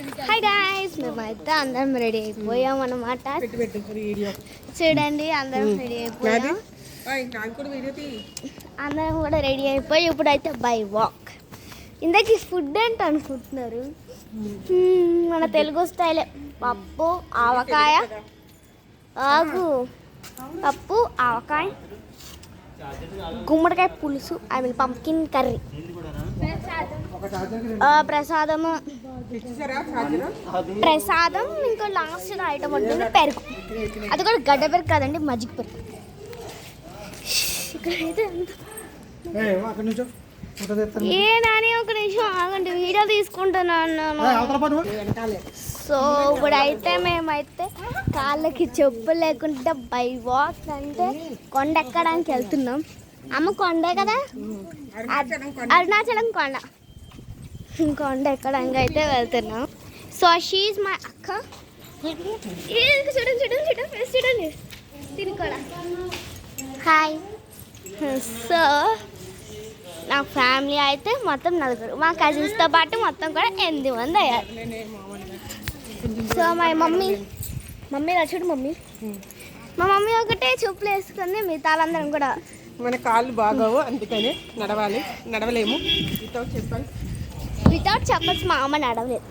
Hi guys, మేమైతే అందరం ready అయిపోయాం అన్నమాట. చూడండి, అందరం రెడీ అయిపోయాం. అందరం కూడా రెడీ అయిపోయి ఇప్పుడైతే బై వాక్. ఇందాక ఫుడ్ ఏంటి అనుకుంటున్నారు? మన తెలుగు స్టైలే, పప్పు ఆవకాయ, పప్పు ఆవకాయ, గుమ్మడికాయ పులుసు, ఐ మీన్ పంకిన్ కర్రీ, ప్రసాదం, ఇంకా లాస్ట్ ఐటమ్ ఉంటుంది పెరుగు. అది కూడా గడ్డ పెరుగు కాదండి, మజ్జిగ పెరుగు. ఏ నాని ఒక నిమిషం ఆగండి, వీడియో తీసుకుంటున్నాను. సో ఇప్పుడైతే మేమైతే కాళ్ళకి చెప్పులు లేకుండా బై వాక్ అంటే కొండ ఎక్కడానికి వెళ్తున్నాం. అమ్మ కొండే కదా, అరుణాచలం కొండ ఎక్కడానికి అయితే వెళ్తున్నాం. సో షీఈ్ మై అక్క. చూడండి తిని కూడా హాయ్. సో నా ఫ్యామిలీ అయితే మొత్తం నలుగురు, మా కజిన్స్తో పాటు మొత్తం కూడా 8 మంది అయ్యారు. సో మా మమ్మీ చూడు, మా మమ్మీ ఒకటే చెప్పులు వేసుకుంది, మిగతా వాళ్ళందరం కూడా మన కాళ్ళు బాగోవు, అందుకని నడవలేము. వితౌట్ చెప్పల్స్ మా అమ్మ నడవలేదు.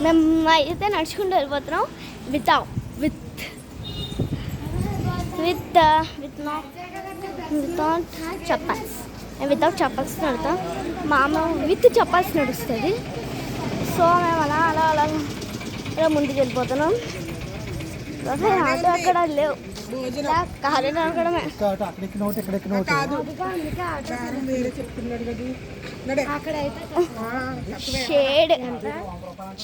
మేము అయితే నడుచుకుంటూ వెళ్ళిపోతున్నాం వితౌట్ చెప్పల్స్. వితౌట్ చెప్పల్స్ నడుతాం, మా అమ్మ విత్ చెప్పల్స్ నడుస్తుంది. సో మేము అలా ముందుకు వెళ్ళిపోతున్నాం. ఆటో అక్కడ లేవు, కారు నడకడమే.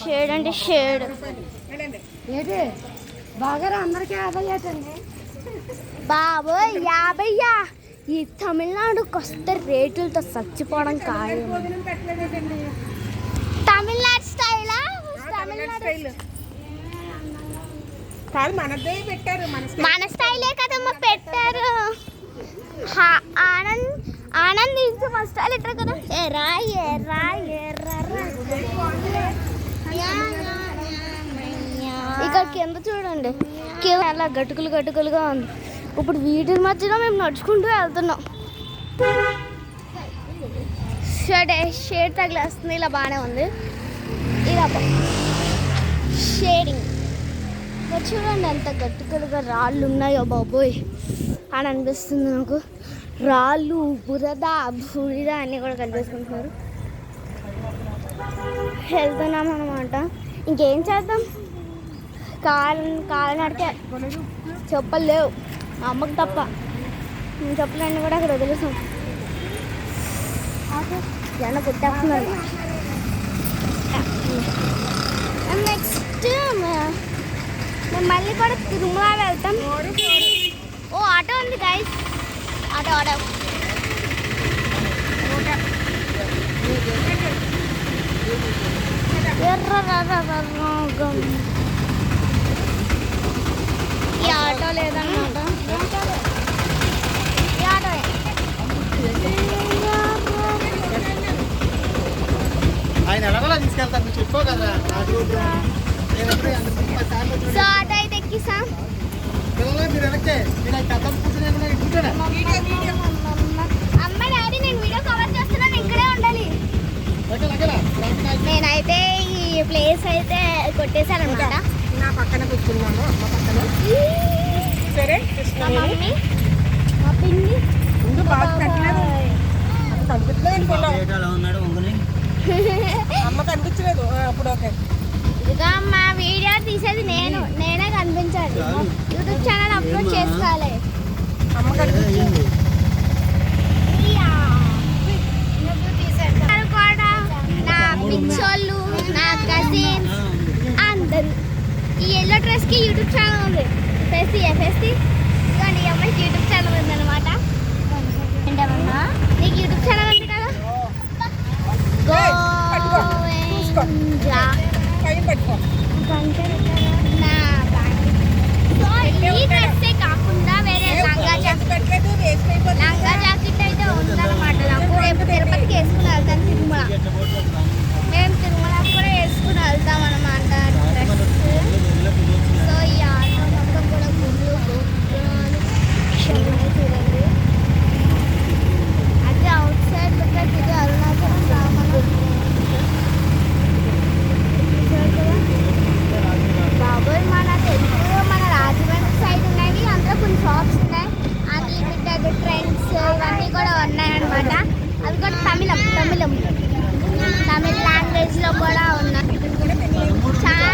షేడ్ అంటే షేడ్ బాగా అందరికీ 50 బాబోయ్ 50. ఈ తమిళనాడుకి వస్తే రేట్లతో చచ్చిపోవడం ఖాయం. తమిళనాడు స్టైలా? మన స్టైలే కదమ్మా పెట్టారు. ఆనంద్ నుంచి మన స్టైల్ ఇట్టారు కదా. ఇక్కడ కింద చూడండి, కింద అలా గట్టుకులుగా ఉంది. ఇప్పుడు వీటి మధ్యలో మేము నడుచుకుంటూ వెళ్తున్నాం. షేడ్ తగిలేస్తుంది, ఇలా బాగానే ఉంది. ఇలా షేడింగ్ చూడండి, ఎంత గట్టుకులుగా రాళ్ళు ఉన్నాయో బాబోయ్ అని అనిపిస్తుంది నాకు. రాళ్ళు, బురద, బూడిద అన్నీ కూడా కలిపేసుకుంటున్నారు. వెళ్తున్నాం అన్నమాట. ఇంకేం చేద్దాం, కాలినడికే చెప్పలు లేవు, మా అమ్మకు తప్ప. చెప్పులన్నీ కూడా అక్కడ వదిలేసాం. జన కుట్టేస్తున్నారు. నెక్స్ట్ మేము మళ్ళీ కూడా తిరుమల వెళ్తాం. ఓ ఆటో ఉంది గైస్, ఆటో ఈ ఆటో లేదన్నమాట. ఈ ఆటో సో ఆటో అయితే ఎక్కిస్తాం. అమ్మ డాడీ, నేను వీడియో కవర్ చేస్తున్నాను, ఇక్కడే ఉండాలి. నేనైతే ఈ ప్లేస్ అయితే కొట్టేశాను అనమాట. నా పక్కన కూర్చున్నాను, అమ్మ పక్కన. సరే, మా మమ్మీ, మా పిన్ని అమ్మ కనిపించలేదు అప్పుడు. ఓకే, ఇదిగా మా వీడియో తీసేది నేనే కనిపించాలి. యూట్యూబ్ ఛానల్ అప్లోడ్ చేసుకోవాలి. అమ్మ కనిపించింది కూడా. నా పిచ్చోళ్ళు, నా కజిన్స్ అందరూ. ఈ ఎల్లో డ్రెస్కి యూట్యూబ్ ఛానల్ ఉంది, ఫెస్టీ. కానీ ఈ అమ్మాయికి యూట్యూబ్ ఛానల్ ఉందన్నమాట. ఏంటమ్మా, నీకు యూట్యూబ్ ఛానల్ ఉంది కదా. ఈ డ్రెస్సే కాకుండా వేరే లంగా జాకెట్ అయితే ఉందన్నమాట. నాకు రేపు తిరుపతికి వేసుకుని వెళ్తాను. తిరుమల మేము తిరుమల కూడా వేసుకుని వెళ్తాం అనమాట. అది కూడా తమిళ్ లాంగ్వేజ్లో కూడా ఉన్నాయి. చాలా